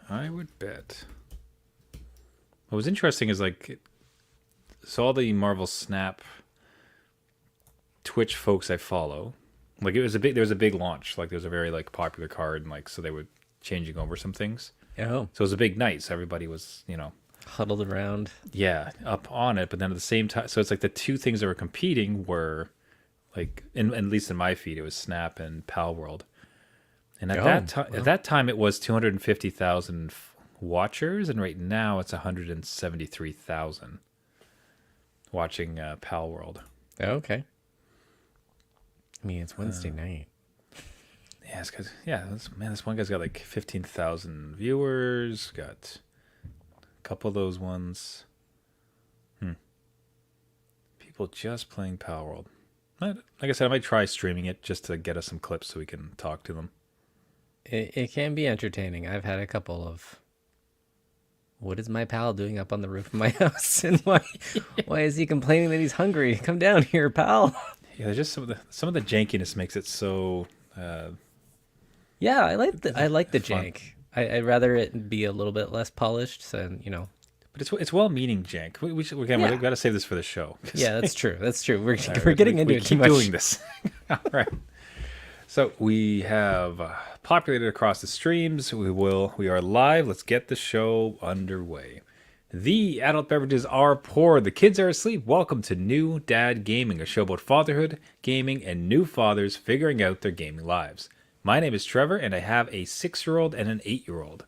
I would bet. What was interesting is so all the Marvel Snap Twitch folks I follow, there was a big launch. There was a very popular card, and so they were changing over some things. Oh, So it was a big night. So everybody was, huddled around. yeah, up on it. But then at the same time, so it's the two things that were competing were at least in my feed, it was Snap and Pal World. And at that time, it was 250,000 watchers, and right now it's 173,000 watching Pal World. Oh, okay. I mean, it's Wednesday night. Yeah, it's cause this one guy's got 15,000 viewers. Got a couple of those ones. People just playing Pal World. Like I said, I might try streaming it just to get us some clips so we can talk to them. It can be entertaining. I've had a couple of. What is my pal doing up on the roof of my house? And why is he complaining that he's hungry? Come down here, pal. Yeah, there's just some of the jankiness makes it so. Yeah, I like the fun. jank. I'd rather it be a little bit less polished, so But it's well-meaning jank. We've got to save this for the show. Yeah, that's true. That's true. We're All we're right, getting we into it too keep much. doing this. All right. So we have populated across the streams. We are live. Let's get the show underway. The adult beverages are poured. The kids are asleep. Welcome to New Dad Gaming, a show about fatherhood, gaming, and new fathers figuring out their gaming lives. My name is Trevor, and I have a 6-year-old and an 8-year-old.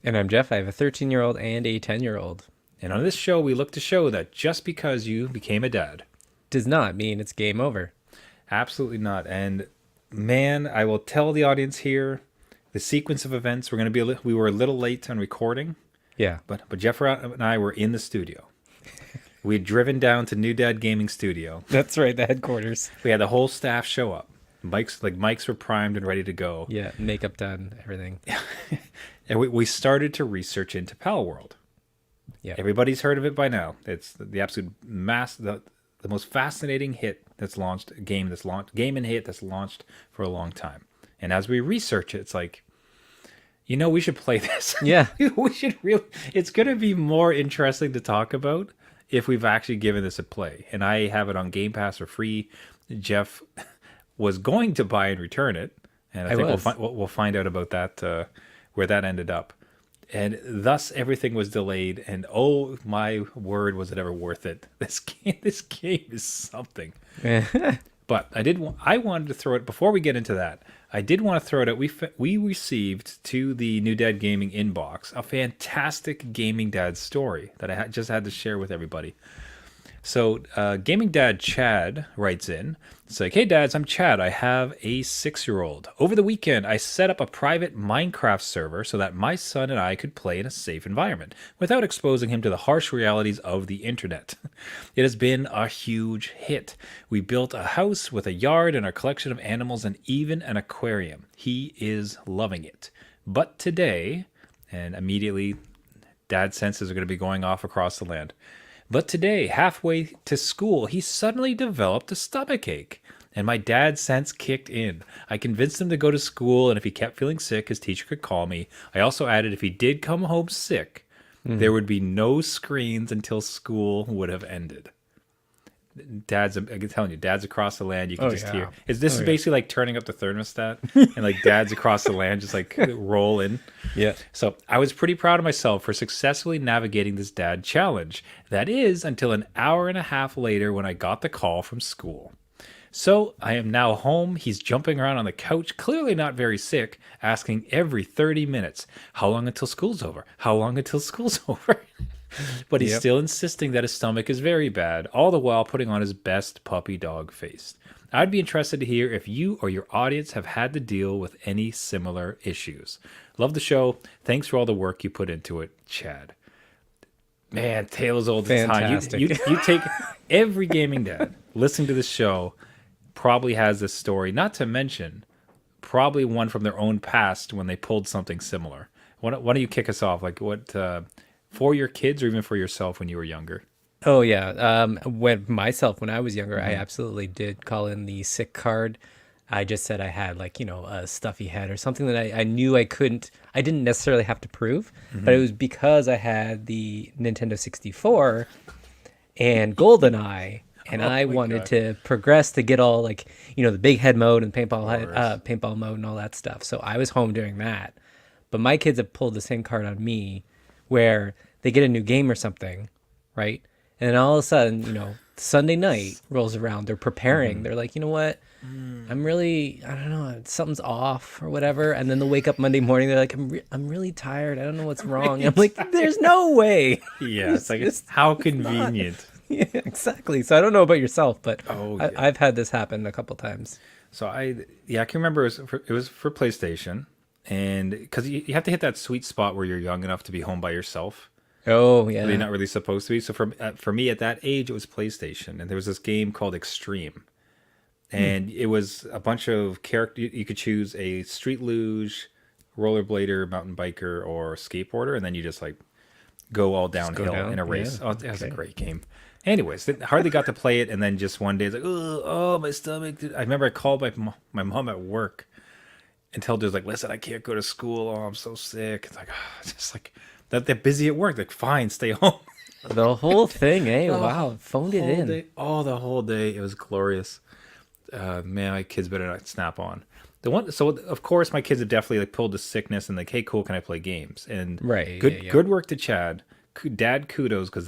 And I'm Jeff. I have a 13-year-old and a 10-year-old. And on this show, we look to show that just because you became a dad, Does not mean it's game over. absolutely not. And man, I will tell the audience here, the sequence of events. We were a little late on recording, Yeah. but Jeff and I were in the studio. We had driven down to New Dad Gaming Studio. That's right, the headquarters. We had the whole staff show up. Mics were primed and ready to go. Yeah, makeup done, everything. And we started to research into Pal World. Yeah. Everybody's heard of it by now. It's the absolute the most fascinating game and hit that's launched for a long time. And as we research it, it's we should play this. Yeah. We should really. It's going to be more interesting to talk about if we've actually given this a play. And I have it on Game Pass for free. Jeff was going to buy and return it, and I think we'll find out about that where that ended up. And thus everything was delayed. And oh my word, was it ever worth it? This game is something. But I wanted to throw it before we get into that. I did want to throw it out. We received to the New Dad Gaming inbox a fantastic Gaming Dad story that I just had to share with everybody. So Gaming Dad Chad writes in. It's hey dads, I'm Chad. I have a 6-year-old. Over the weekend, I set up a private Minecraft server so that my son and I could play in a safe environment without exposing him to the harsh realities of the internet. It has been a huge hit. We built a house with a yard and a collection of animals and even an aquarium. He is loving it. But today, and immediately Dad's senses are going to be going off across the land. But today, halfway to school, he suddenly developed a stomachache, and my dad's sense kicked in. I convinced him to go to school, and if he kept feeling sick, his teacher could call me. I also added if he did come home sick, there would be no screens until school would have ended. I'm telling you, Dad's across the land. You can hear. This is basically like turning up the thermostat, and Dad's across the land just roll in. Yeah. So I was pretty proud of myself for successfully navigating this dad challenge. That is until an hour and a half later when I got the call from school. So I am now home. He's jumping around on the couch, clearly not very sick, asking every 30 minutes, how long until school's over? How long until school's over? But he's still insisting that his stomach is very bad, all the while putting on his best puppy dog face. I'd be interested to hear if you or your audience have had to deal with any similar issues. Love the show. Thanks for all the work you put into it, Chad. Man, tale as old as time. You take every gaming dad listening to this show probably has this story, not to mention probably one from their own past when they pulled something similar. Why don't you kick us off? For your kids or even for yourself when you were younger? Oh yeah. When I was younger, I absolutely did call in the sick card. I just said I had like, a stuffy head or something that I knew I didn't necessarily have to prove, but it was because I had the Nintendo 64 and GoldenEye, and Oh I my wanted God. to progress to get all like, the big head mode and Course. paintball mode and all that stuff. So I was home doing that. But my kids have pulled the same card on me where they get a new game or something, right? And then all of a sudden, Sunday night rolls around, they're preparing. They're like, you know what? I'm really, I don't know, something's off or whatever. And then they'll wake up Monday morning. They're like, I'm really tired. I don't know what's wrong. I'm like, there's no way. Yeah, it's like It's how convenient. Yeah, exactly. So I don't know about yourself, but Oh, yeah. I've had this happen a couple times. So I can remember it was for PlayStation, and because you have to hit that sweet spot where you're young enough to be home by yourself. Oh yeah. You're not really supposed to be. So for me at that age, it was PlayStation, and there was this game called Extreme, and it was a bunch of character. You could choose a street luge, rollerblader, mountain biker, or skateboarder, and then you just like go all downhill down, in a race. yeah. Oh, it was a Okay. great game. Anyways, hardly got to play it, and then just one day it's like, oh, my stomach. I remember I called my mom at work and told her like, listen, I can't go to school. Oh, I'm so sick. It's like, it's just like that they're busy at work. Like, fine, stay home. The whole thing, eh? Wow, phoned it Whole in. day, the whole day. It was glorious. Man, my kids better not snap on. So of course my kids have definitely like pulled the sickness and like, hey, cool, can I play games? And Right, good, yeah, yeah. good work to Chad. Dad, kudos, because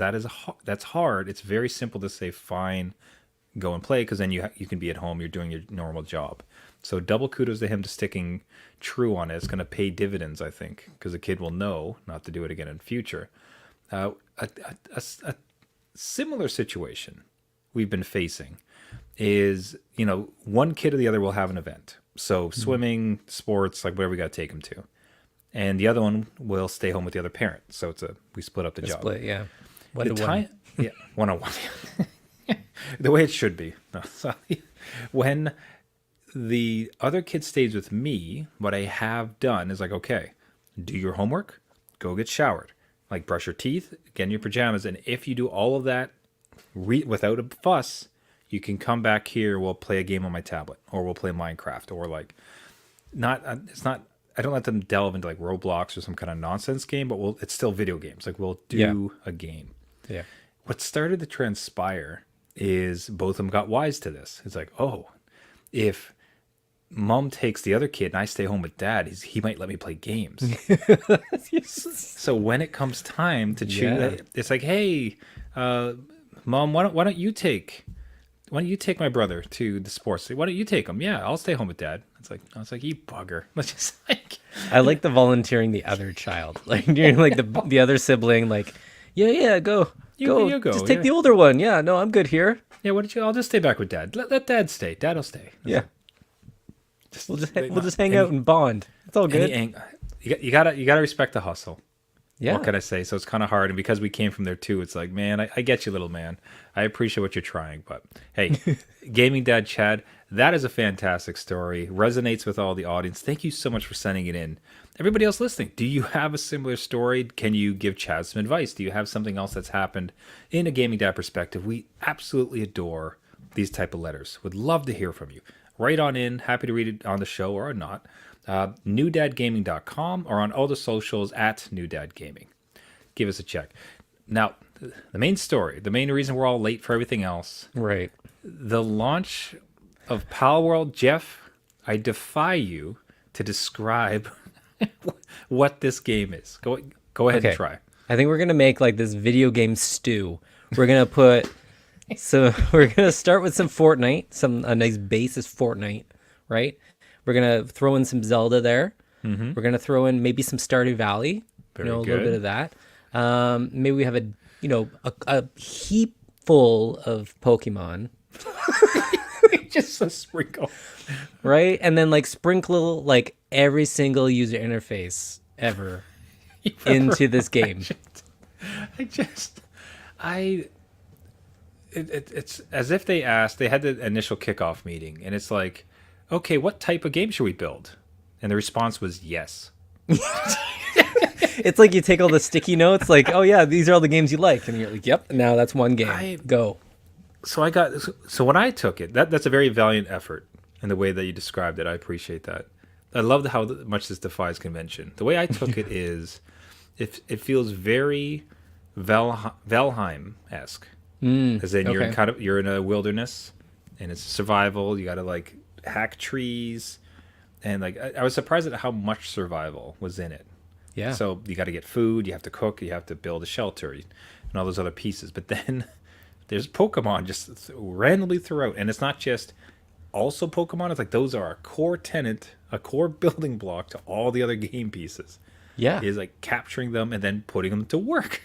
that's hard. It's very simple to say, fine, go and play, because then you can be at home. You're doing your normal job. So double kudos to him to sticking true on it. It's going to pay dividends, I think, because the kid will know not to do it again in future. A similar situation we've been facing is, one kid or the other will have an event. So swimming, sports, like whatever we got to take them to. And the other one will stay home with the other parent. So we split up the job. Split, yeah. The 1-to-1. time, yeah, 101. The way it should be. No, sorry. When the other kid stays with me, what I have done is like, okay, do your homework, go get showered, like brush your teeth, get in your pajamas, and if you do all of that without a fuss, you can come back here. We'll play a game on my tablet, or we'll play Minecraft, or like not. It's not. I don't let them delve into like Roblox or some kind of nonsense game, but it's still video games. Like we'll do a game. Yeah. What started to transpire is both of them got wise to this. It's like, oh, if mom takes the other kid and I stay home with dad, he might let me play games. So when it comes time to choose, Yeah. it's like, hey, mom, why don't you take my brother to the sports? Why don't you take him? Yeah, I'll stay home with dad. I was like, you bugger. Let's just like, I like the volunteering the other child. Like you're like the other sibling, like, yeah, go. You go, Just take yeah. the older one. Yeah, no, I'm good here. yeah, why don't you? I'll just stay back with dad. Let dad stay. Dad'll stay. Yeah. We'll just hang out and bond. It's all good. You gotta respect the hustle. Yeah. What can I say? So it's kind of hard, and because we came from there too, it's like, man, I get you, little man. I appreciate what you're trying, but hey, gaming dad Chad, that is a fantastic story. Resonates with all the audience. Thank you so much for sending it in. Everybody else listening, do you have a similar story? Can you give Chad some advice? Do you have something else that's happened in a gaming dad perspective? We absolutely adore these type of letters. Would love to hear from you. Write on in. Happy to read it on the show or not. newdadgaming.com or on all the socials at newdadgaming. Give us a check. Now, the main story, the main reason we're all late for everything else, Right. the launch of Pal World. Jeff, I defy you to describe what this game is. Go ahead and try. I think we're gonna make like this video game stew. We're gonna put we're gonna start with some Fortnite, a nice base is Fortnite, right? We're gonna throw in some Zelda there. We're gonna throw in maybe some Stardew Valley, Very a little good. bit of that. Maybe we have a heap full of Pokemon, Just a sprinkle. right? And then like sprinkle like every single user interface ever into this game. It's as if they had the initial kickoff meeting, and it's like, okay, what type of game should we build? And the response was yes. It's like you take all the sticky notes, like, oh yeah, these are all the games you like, and you're like, yep, now that's one game. Go. So when I took it, that's a very valiant effort. and the way that you described it, I appreciate that. I love how much this defies convention. The way I took it is, it feels very Valheim-esque, as in okay. you're in a wilderness, and it's survival. You got to like hack trees, and like I was surprised at how much survival was in it. Yeah. So you got to get food, you have to cook, you have to build a shelter, and all those other pieces. But then there's Pokemon just randomly throughout, and it's not just also Pokemon. It's like those are a core tenant, a core building block to all the other game pieces. Yeah. Is like capturing them and then putting them to work.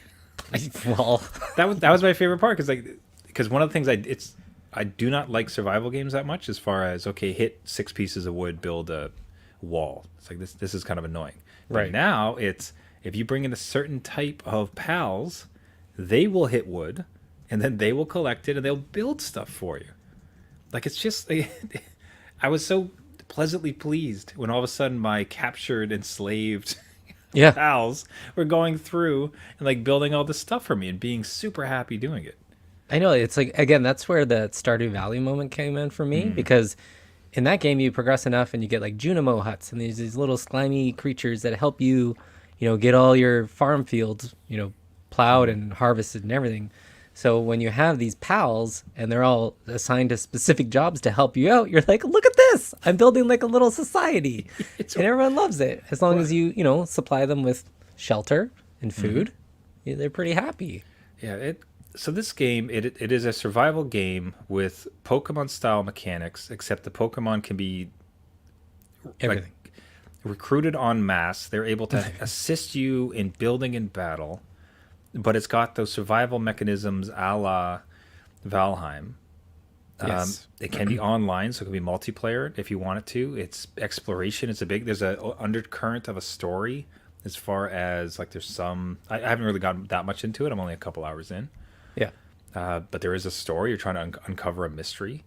Well, That was my favorite part because one of the things I do not like survival games that much as far as okay, hit 6 pieces of wood, build a wall. It's like this is kind of annoying. But right. now it's if you bring in a certain type of pals, they will hit wood and then they will collect it and they'll build stuff for you. Like it's just I was so pleasantly pleased when all of a sudden my captured enslaved Yeah. pals were going through and like building all this stuff for me and being super happy doing it. I know. It's like, again, that's where the Stardew Valley moment came in for me because in that game you progress enough and you get like Junimo huts and these little slimy creatures that help you, get all your farm fields, plowed and harvested and everything. So when you have these pals and they're all assigned to specific jobs to help you out, you're like, look at this. I'm building like a little society. And everyone loves it. As long as you, supply them with shelter and food, they're pretty happy. Yeah, so this game it is a survival game with Pokemon style mechanics, except the Pokemon can be Everything. like recruited en masse. They're able to assist you in building in battle, but it's got those survival mechanisms a la Valheim. Yes. It can be online, so it can be multiplayer if you want it to. It's exploration. There's a undercurrent of a story as far as like there's some. I haven't really gotten that much into it. I'm only a couple hours in. Yeah. But there is a story. You're trying to uncover a mystery.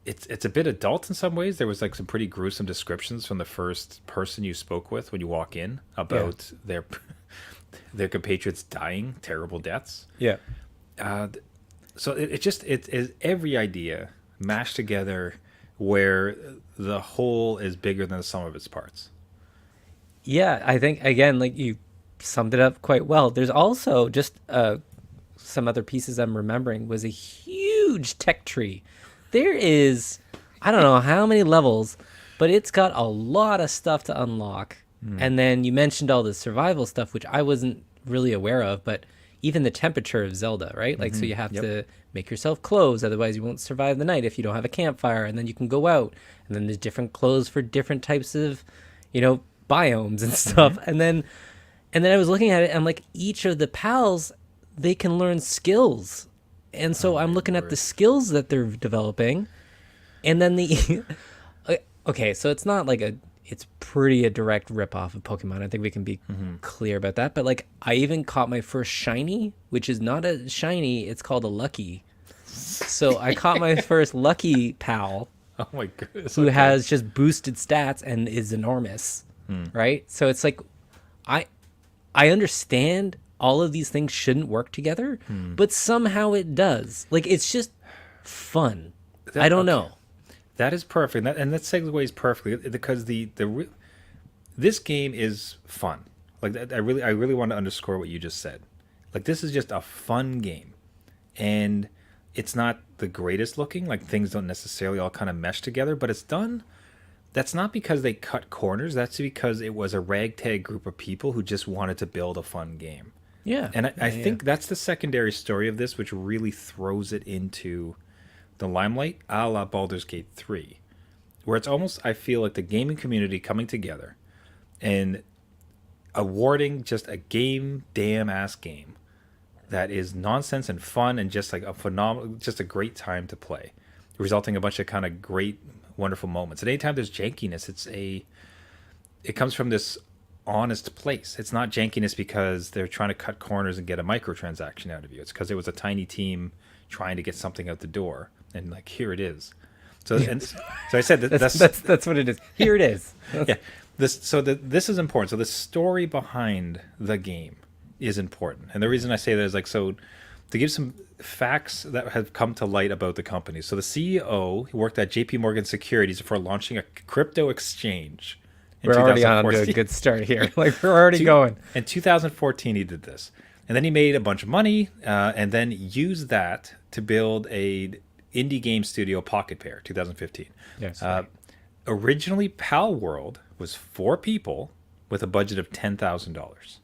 It's a bit adult in some ways. There was like some pretty gruesome descriptions from the first person you spoke with when you walk in about their compatriots dying terrible deaths. Yeah. So it is every idea mashed together where the whole is bigger than the sum of its parts. Yeah, I think again, like you summed it up quite well. There's also just some other pieces I'm remembering was a huge tech tree. There is, I don't know how many levels, but it's got a lot of stuff to unlock. And then you mentioned all the survival stuff, which I wasn't really aware of, but even the temperature of Zelda, right? Like, so you have to make yourself clothes, otherwise you won't survive the night if you don't have a campfire, and then you can go out, and then there's different clothes for different types of, biomes and stuff. And then I was looking at it, and like each of the pals, they can learn skills. And so I'm looking at the skills that they're developing, and then okay, so it's not like it's pretty a direct ripoff of Pokemon. I think we can be clear about that. But like, I even caught my first shiny, which is not a shiny, it's called a lucky. So I caught my first lucky pal. Oh my goodness. Who has just boosted stats and is enormous. Right? So it's like, I understand all of these things shouldn't work together, but somehow it does. Like, it's just fun. I don't know. That is perfect, and that segues perfectly because this game is fun. Like I really want to underscore what you just said. Like this is just a fun game, and it's not the greatest looking. Like things don't necessarily all kind of mesh together, but it's done. That's not because they cut corners. That's because it was a ragtag group of people who just wanted to build a fun game. Yeah, and I think that's the secondary story of this, which really throws it into the limelight, a la Baldur's Gate 3, where it's almost, I feel like the gaming community coming together and awarding just a damn ass game that is nonsense and fun and just like a phenomenal, just a great time to play, resulting in a bunch of kind of great, wonderful moments. And anytime there's jankiness, it comes from this honest place. It's not jankiness because they're trying to cut corners and get a microtransaction out of you. It's because it was a tiny team trying to get something out the door. And like, here it is. So I said that's what it is. Here it is. Yeah. This is important. So the story behind the game is important. And the reason I say that is like, so to give some facts that have come to light about the company. So the CEO worked at JP Morgan Securities before launching a crypto exchange in We're already on to a 2014. good start here. Like we're already going. In 2014, he did this, and then he made a bunch of money, and then used that to build a indie game studio, Pocket Pair, 2015. Yes. Originally, Pal World was 4 people with a budget of $10,000.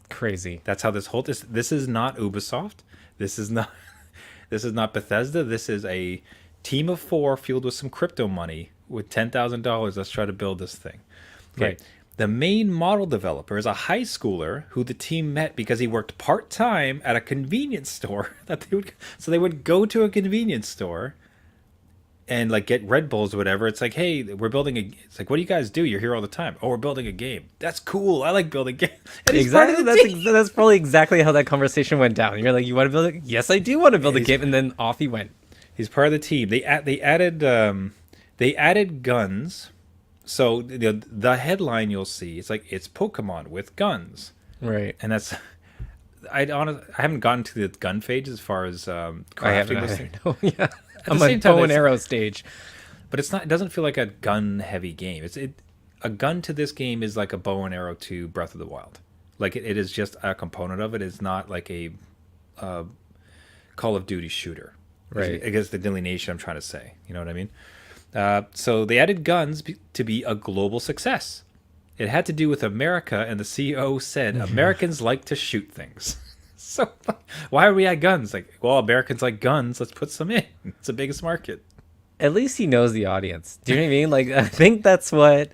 Crazy. That's how this is not Ubisoft. This is not this is not Bethesda. This is a team of 4 fueled with some crypto money with $10,000. Let's try to build this thing. Okay. Right. The main model developer is a high schooler who the team met because he worked part-time at a convenience store they would go to a convenience store and like get Red Bulls or whatever. It's like, hey, it's like, what do you guys do? You're here all the time. Oh, we're building a game. That's cool. I like building games. Exactly. That's probably exactly how that conversation went down. You're like, you want to build it? Yes, I do want to build a game, and then off he went. He's part of the team. They added guns. So the headline you'll see, it's like it's Pokemon with guns, Right. and that's I haven't gotten to the gun phase as far as crafting I haven't this either. thing. No, yeah. the I'm same a time, bow and it's- arrow stage. But it's not. It doesn't feel like a gun heavy game. A gun to this game is like a bow and arrow to Breath of the Wild. Like it is just a component of it. It's not like a Call of Duty shooter. Right. I guess the delineation I'm trying to say. You know what I mean? So they added guns to be a global success. It had to do with America, and the CEO said Americans like to shoot things. So why are we at guns? Like, well, Americans like guns. Let's put some in. It's the biggest market. At least he knows the audience. Do you know what I mean? Like, I think that's what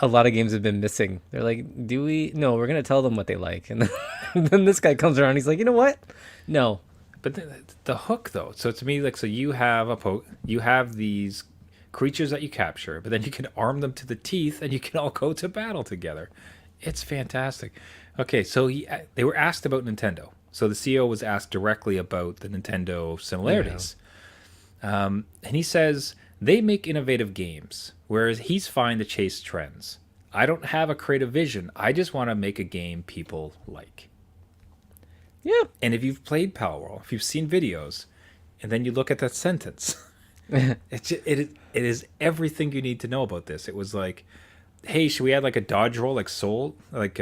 a lot of games have been missing. They're like, do we? No, we're going to tell them what they like. And then this guy comes around. He's like, you know what? No. But the hook, though. So to me, like, so you have these creatures that you capture, but then you can arm them to the teeth, and you can all go to battle together. It's fantastic. Okay, so they were asked about Nintendo. So the CEO was asked directly about the Nintendo similarities. And he says, they make innovative games, whereas he's fine to chase trends. I don't have a creative vision. I just want to make a game people like. Yeah. And if you've played Palworld, if you've seen videos, and then you look at that sentence, it is everything you need to know about this. It was like, hey, should we add like a dodge roll like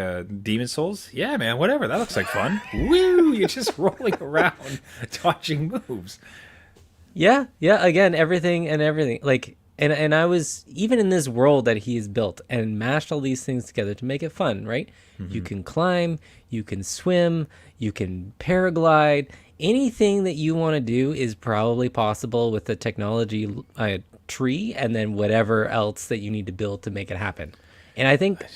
Demon Souls? Yeah, man, whatever. That looks like fun. Woo! You're just rolling around, dodging moves. Yeah. Yeah. Again, everything. Like, and I was, even in this world that he's built and mashed all these things together to make it fun, right? Mm-hmm. You can climb, you can swim, you can paraglide. Anything that you want to do is probably possible with the technology tree, and then whatever else that you need to build to make it happen. And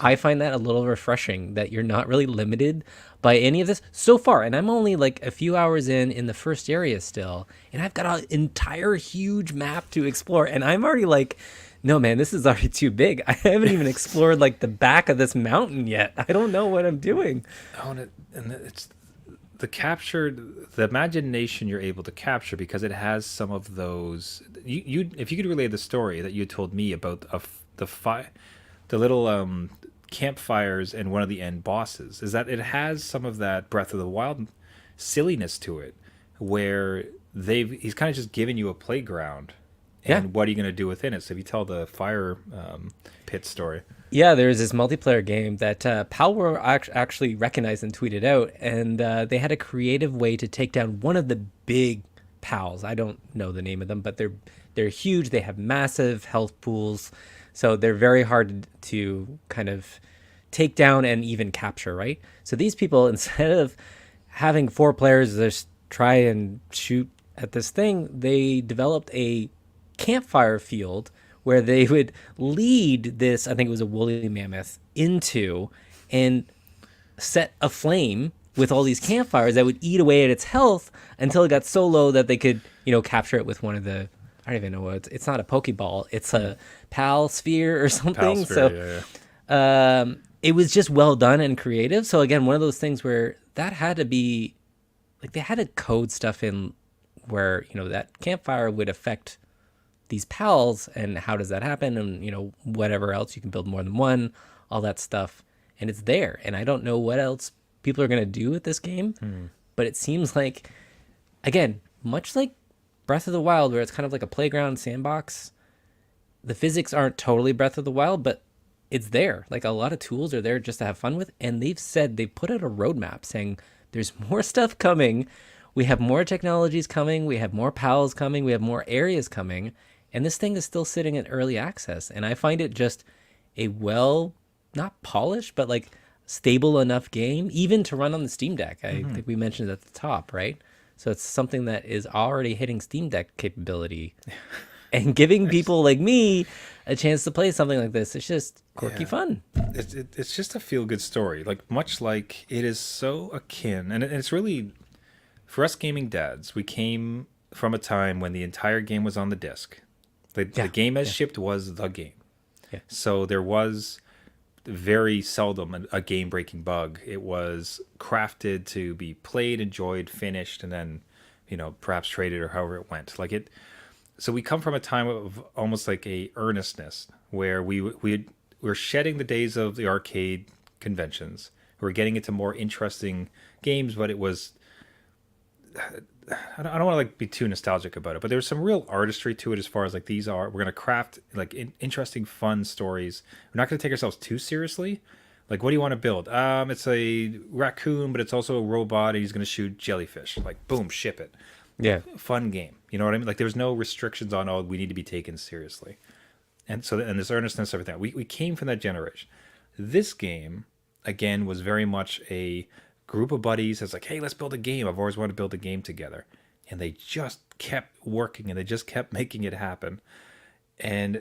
I find that a little refreshing, that you're not really limited by any of this so far. And I'm only like a few hours in the first area still, and I've got an entire huge map to explore, and I'm already like, no, man, this is already too big. I haven't even explored like the back of this mountain yet. I don't know what I'm doing. And it's the imagination you're able to capture, because it has some of those. If you could relay the story that you told me about the little campfires and one of the end bosses, is that it has some of that Breath of the Wild silliness to it, where he's kind of just giving you a playground. And what are you going to do within it? So if you tell the fire pit story. Yeah, there's this multiplayer game that Palworld actually recognized and tweeted out, and they had a creative way to take down one of the big pals. I don't know the name of them, but they're huge. They have massive health pools, so they're very hard to kind of take down and even capture, right? So these people, instead of having 4 players just try and shoot at this thing, they developed a campfire field where they would lead this, I think it was a woolly mammoth, into and set a flame with all these campfires that would eat away at its health until it got so low that they could, capture it with one of the, I don't even know what it's not a Pokeball, it's a Pal Sphere or something. It was just well done and creative. So again, one of those things where that had to be, like, they had to code stuff in where, that campfire would affect these pals, and how does that happen, and whatever else, you can build more than one, all that stuff, and it's there. And I don't know what else people are going to do with this game, but it seems like again, much like Breath of the Wild, where it's kind of like a playground sandbox, the physics aren't totally Breath of the Wild, but it's there. Like a lot of tools are there just to have fun with. And they've put out a roadmap saying there's more stuff coming. We have more technologies coming. We have more pals coming. We have more areas coming. And this thing is still sitting in early access. And I find it just a not polished, but like stable enough game, even to run on the Steam Deck. I think we mentioned it at the top, right? So it's something that is already hitting Steam Deck capability and giving people like me a chance to play something like this. It's just quirky fun. It's just a feel good story. Like much like it is so akin, and it's really for us gaming dads. We came from a time when the entire game was on the disc. The game as shipped was the game. Yeah. So there was very seldom a game breaking bug. It was crafted to be played, enjoyed, finished, and then perhaps traded or however it went. Like it. So we come from a time of almost like a earnestness where we're shedding the days of the arcade conventions. We're getting into more interesting games, but it was I don't want to like be too nostalgic about it, but there's some real artistry to it as far as like we're going to craft like interesting, fun stories. We're not going to take ourselves too seriously. Like, what do you want to build? It's a raccoon, but it's also a robot, and he's going to shoot jellyfish. Like, boom, ship it. Yeah. Fun game. You know what I mean? Like, there's no restrictions on, we need to be taken seriously. And so, and this earnestness, everything. We came from that generation. This game, again, was very much a group of buddies that's like, hey, let's build a game. I've always wanted to build a game together. And they just kept working and they just kept making it happen. And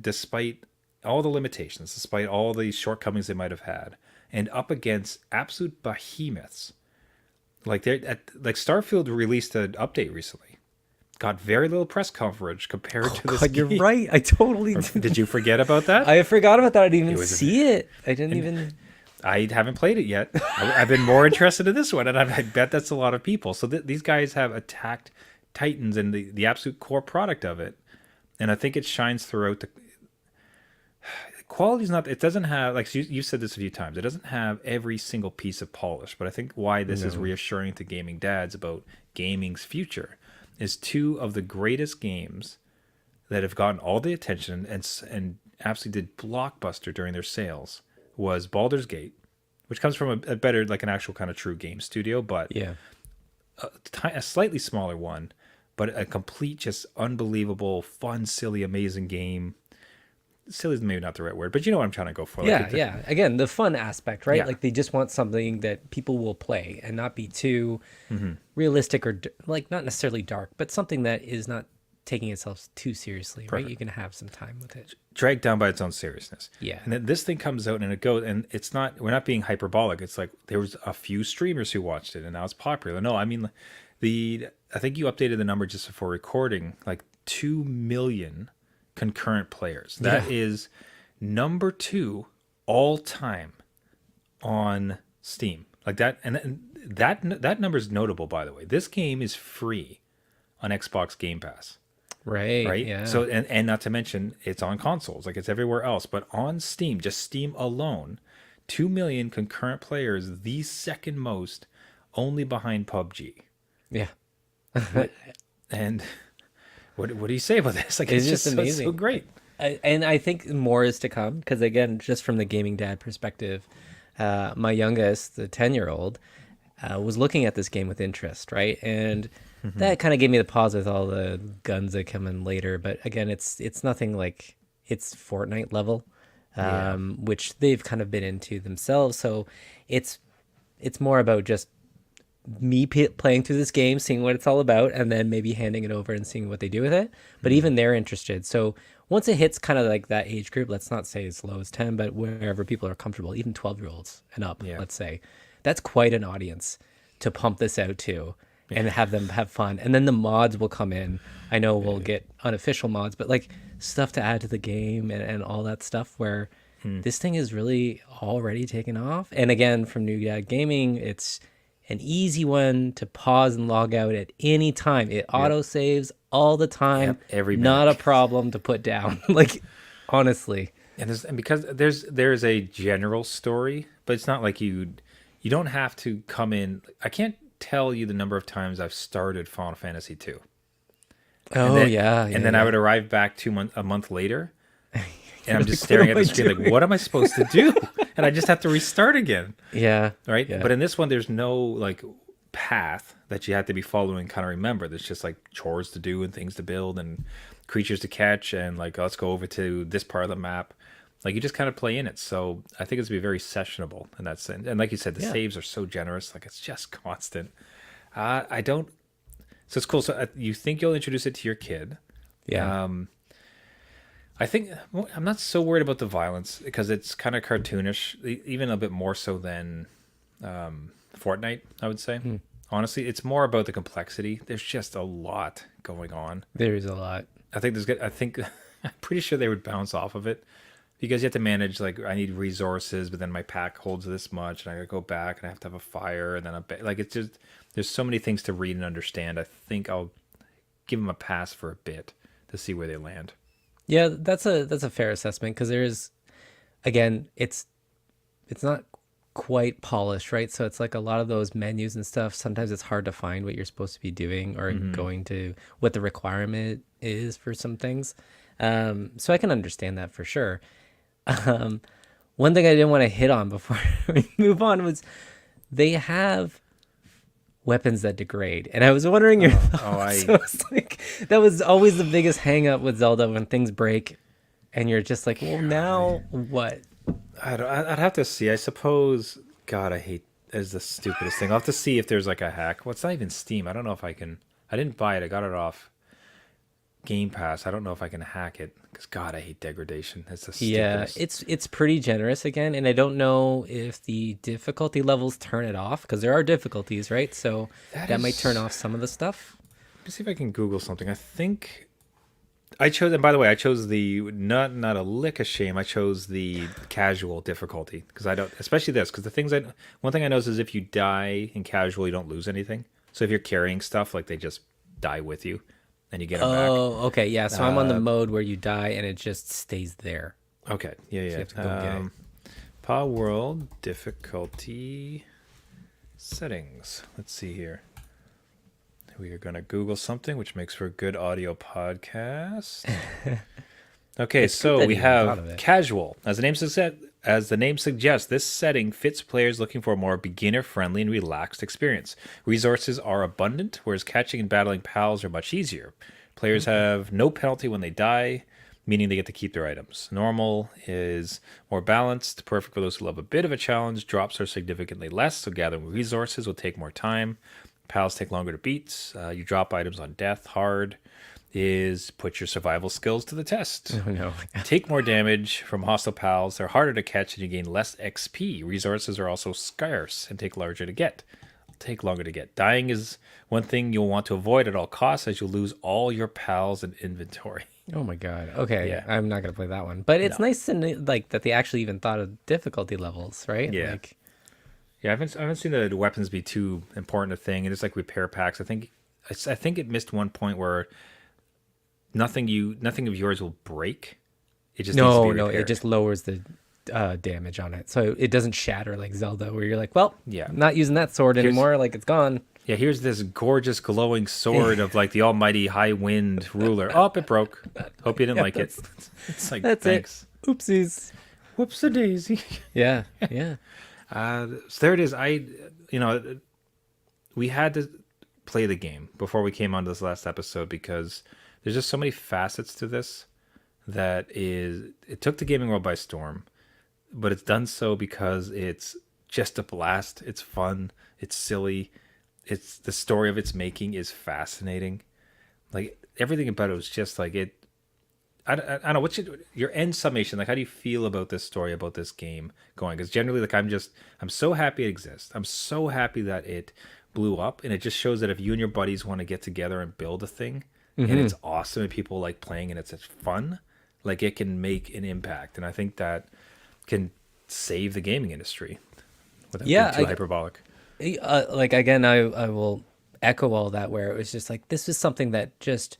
despite all the limitations, despite all the shortcomings they might have had, and up against absolute behemoths, like Starfield released an update recently, got very little press coverage compared to this God, game. you're right. I totally Did you forget about that? I forgot about that. I didn't even see it. I didn't even. I haven't played it yet. I've been more interested in this one, and I bet that's a lot of people. So these guys have attacked Titans and the absolute core product of it, and I think it shines throughout. The quality's not. It doesn't have, like you said this a few times. It doesn't have every single piece of polish. But I think why this is reassuring to gaming dads about gaming's future is two of the greatest games that have gotten all the attention and absolutely did blockbuster during their sales was Baldur's Gate, which comes from a better, like an actual kind of true game studio, but Yeah. a slightly smaller one, but a complete, just unbelievable, fun, silly, amazing game. Silly is maybe not the right word, but you know what I'm trying to go for. Yeah. Again, the fun aspect, right? Yeah. Like they just want something that people will play and not be too realistic or like not necessarily dark, but something that is not taking itself too seriously, right? You can have some time with it. Dragged down by its own seriousness. Yeah. And then this thing comes out and it goes, and we're not being hyperbolic. It's like there was a few streamers who watched it and now it's popular. No, I mean, I think you updated the number just before recording, like 2 million concurrent players. That is number 2 all time on Steam. Like that, and that number is notable, by the way. This game is free on Xbox Game Pass. Right. Yeah. So and not to mention it's on consoles, like it's everywhere else, but on Steam, just Steam alone, 2 million concurrent players, the second most, only behind PUBG. Yeah. And what do you say about this? Like It's just amazing. so great. And I think more is to come because again, just from the gaming dad perspective, my youngest, the 10-year-old, was looking at this game with interest, right? And that kind of gave me the pause with all the guns that come in later. But again, it's nothing like it's Fortnite level, which they've kind of been into themselves. So it's more about just me playing through this game, seeing what it's all about, and then maybe handing it over and seeing what they do with it. But even they're interested. So once it hits kind of like that age group, let's not say as low as 10, but wherever people are comfortable, even 12-year-olds and up, let's say, that's quite an audience to pump this out to and have them have fun. And then the mods will come in. I know we'll get unofficial mods, but like stuff to add to the game and all that stuff where this thing is really already taken off. And again, from New Dad Gaming, it's an easy one to pause and log out at any time. It auto saves all the time. Every not minute. a problem to put down. Like honestly. And because there's a general story, but it's not like you don't have to come in. I can't tell you the number of times I've started Final Fantasy 2. Oh then, yeah, and then I would arrive back a month later, and I'm just staring at the screen like, what am I supposed to do? And I just have to restart again, Yeah. right? Yeah. But in this one, there's no like path that you have to be following. Kind of remember, there's just like chores to do and things to build and creatures to catch, and like let's go over to this part of the map. Like you just kind of play in it. So I think it's be very sessionable in that sense. And like you said, the saves are so generous. Like it's just constant. I don't. So it's cool. So you think you'll introduce it to your kid? Yeah. I think I'm not so worried about the violence because it's kind of cartoonish, even a bit more so than Fortnite, I would say. Honestly, it's more about the complexity. There's just a lot going on. There is a lot. I think I'm pretty sure they would bounce off of it because you have to manage, like, I need resources, but then my pack holds this much, and I gotta go back and I have to have a fire, and then like it's just there's so many things to read and understand. I think I'll give them a pass for a bit to see where they land. Yeah, that's a fair assessment because there is, again, it's not quite polished, right? So it's like a lot of those menus and stuff. Sometimes it's hard to find what you're supposed to be doing or going to what the requirement is for some things. So I can understand that for sure. One thing I didn't want to hit on before we move on was they have weapons that degrade, and I was wondering your thoughts. So it's like that was always the biggest hang up with Zelda when things break and you're just like, well, now what? I'd have to see. I suppose. God, I hate is the stupidest thing. I'll have to see if there's like a hack. Well, it's not even Steam. I don't know if I can. I didn't buy it. I got it off Game Pass. I don't know if I can hack it because God, I hate degradation. It's the stupidest. Yeah, it's pretty generous again, and I don't know if the difficulty levels turn it off because there are difficulties, right? So that might turn off some of the stuff. Let me see if I can Google something. I think I chose, and by the way, I chose the not a lick of shame. I chose the casual difficulty because I don't, especially this, because one thing I noticed is if you die in casual, you don't lose anything. So if you're carrying stuff, like they just die with you, and you get them back. Oh, okay, yeah. So I'm on the mode where you die and it just stays there. Okay, yeah. So you have to go get it. Pa World difficulty settings. Let's see here. We are going to Google something, which makes for a good audio podcast. Okay, so we have casual. As the name suggests, this setting fits players looking for a more beginner-friendly and relaxed experience. Resources are abundant, whereas catching and battling pals are much easier. Players have no penalty when they die, meaning they get to keep their items. Normal is more balanced, perfect for those who love a bit of a challenge. Drops are significantly less, so gathering resources will take more time. Pals take longer to beat. You drop items on death. Hard is put your survival skills to the test. Oh no. Take more damage from hostile pals. They're harder to catch and you gain less XP. Resources are also scarce and take longer to get. Dying is one thing you'll want to avoid at all costs as you'll lose all your pals and inventory. Oh my god. Okay, Yeah. I'm not gonna play that one. But it's nice to like that they actually even thought of difficulty levels, right? Yeah. Like, Yeah, I haven't seen the weapons be too important a thing. And it's like repair packs. I think it missed one point where nothing of yours will break. It just needs to be repaired. it just lowers the damage on it, so it doesn't shatter like Zelda, where you're like, well, Yeah. I'm not using that sword anymore. Like it's gone. Yeah, here's this gorgeous glowing sword of like the almighty high wind ruler. Oh, it broke. Hope you didn't like it. It's like, That's thanks. it. Oopsies. Whoops a daisy. Yeah, yeah. So there it is. We had to play the game before we came on this last episode because there's just so many facets to this it took the gaming world by storm, but it's done so because it's just a blast. It's fun. It's silly. It's the story of its making is fascinating. Like everything about it was just like it. I don't know. What's your end summation? Like, how do you feel about this story, about this game going? Because generally, like, I'm so happy it exists. I'm so happy that it blew up, and it just shows that if you and your buddies want to get together and build a thing, and it's awesome, and people like playing, and it's fun, like it can make an impact. And I think that can save the gaming industry without being too hyperbolic. Like again, I will echo all that. Where it was just like this was something that just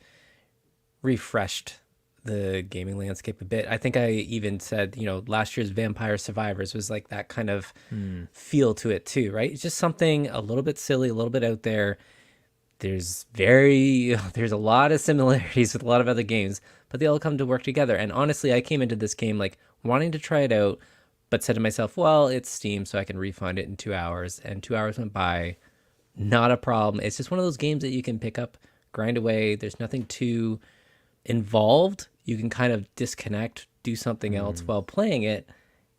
refreshed the gaming landscape a bit. I think I even said, last year's Vampire Survivors was like that kind of feel to it too, right? It's just something a little bit silly, a little bit out there. There's there's a lot of similarities with a lot of other games, but they all come to work together. And honestly, I came into this game like wanting to try it out, but said to myself, well, it's Steam, so I can refund it in 2 hours. And 2 hours went by, not a problem. It's just one of those games that you can pick up, grind away. There's nothing too involved. You can kind of disconnect, do something else while playing it,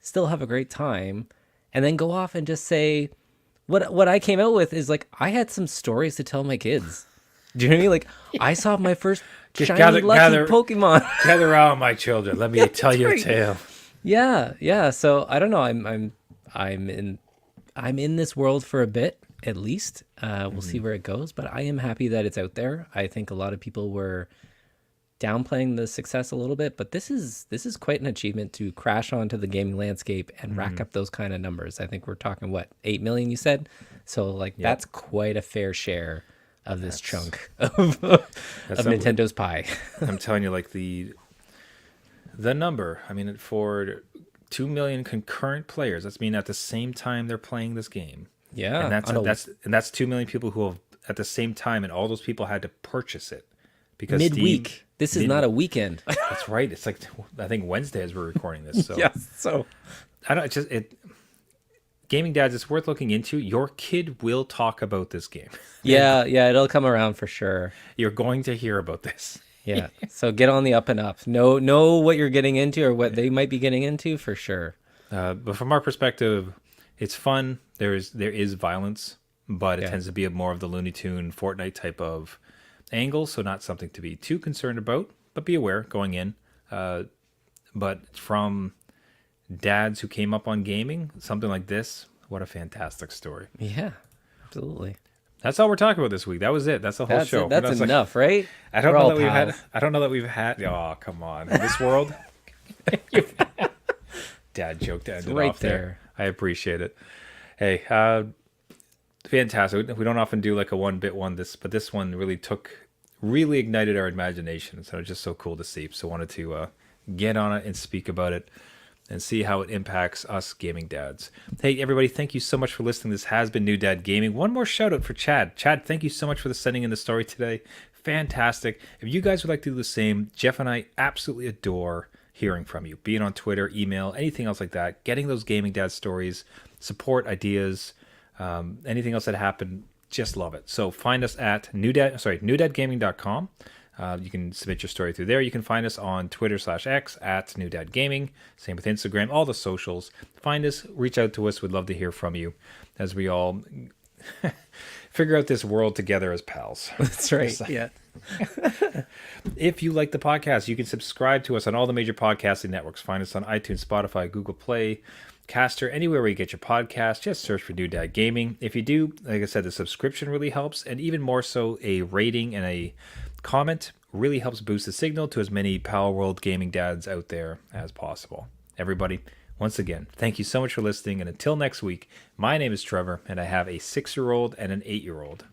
still have a great time, and then go off and just say, what I came out with is like, I had some stories to tell my kids. Do you know what I mean? Like, I saw my first shiny lucky Pokemon. Gather around, my children. Let me tell you a right. tale. Yeah. So I don't know. I'm in this world for a bit at least. We'll see where it goes, but I am happy that it's out there. I think a lot of people were downplaying the success a little bit, but this is quite an achievement to crash onto the gaming landscape and rack up those kind of numbers. I think we're talking 8 million you said, so like that's quite a fair share of this chunk of Nintendo's pie. I'm telling you, like the number. I mean, for 2 million concurrent players, that's mean at the same time they're playing this game. Yeah, and that's 2 million people who have at the same time, and all those people had to purchase it because midweek. Steam, this is not a weekend. That's right. It's like I think Wednesday as we're recording this. So yes. So I don't gaming dads. It's worth looking into. Your kid will talk about this game. Yeah, it'll come around for sure. You're going to hear about this. Yeah. So get on the up and up. Know what you're getting into or what they might be getting into for sure. But from our perspective, it's fun. There is violence, but it tends to be more of the Looney Tune Fortnite type of angle, so not something to be too concerned about, but be aware going in. But from dads who came up on gaming, something like this, what a fantastic story. Yeah, absolutely. That's all we're talking about this week. That was it. That's the whole show. That's enough, right? I don't know that we've had. Oh, come on. In this world. Dad joke to end it off there. I appreciate it. Hey, fantastic. We don't often do like a one-bit one, but this one really ignited our imagination. So it's just so cool to see. So wanted to get on it and speak about it and see how it impacts us gaming dads. Hey, everybody, thank you so much for listening. This has been New Dad Gaming. One more shout out for Chad. Chad, thank you so much for sending in the story today. Fantastic. If you guys would like to do the same, Jeff and I absolutely adore hearing from you, be it on Twitter, email, anything else like that, getting those gaming dad stories, support anything else that happened, just love it. So find us at newdadgaming.com. You can submit your story through there. You can find us on Twitter/X at newdadgaming. Same with Instagram, all the socials. Find us, reach out to us. We'd love to hear from you as we all figure out this world together as pals. That's right. Yeah. If you like the podcast, you can subscribe to us on all the major podcasting networks. Find us on iTunes, Spotify, Google Play, Caster, anywhere where you get your podcast. Just search for New Dad Gaming. If you do, like I said, the subscription really helps, and even more so, a rating and a comment really helps boost the signal to as many Power World gaming dads out there as possible. Everybody, once again, thank you so much for listening, and until next week, my name is Trevor, and I have a 6-year-old and an 8-year-old.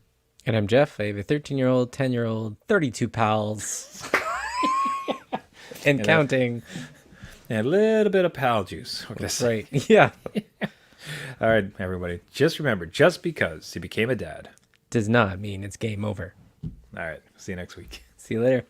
And I'm Jeff. I have a 13-year-old, 10-year-old, 32 pals, and counting. And a little bit of pal juice. That's right. Yeah. All right, everybody. Just remember, just because you became a dad does not mean it's game over. All right. See you next week. See you later.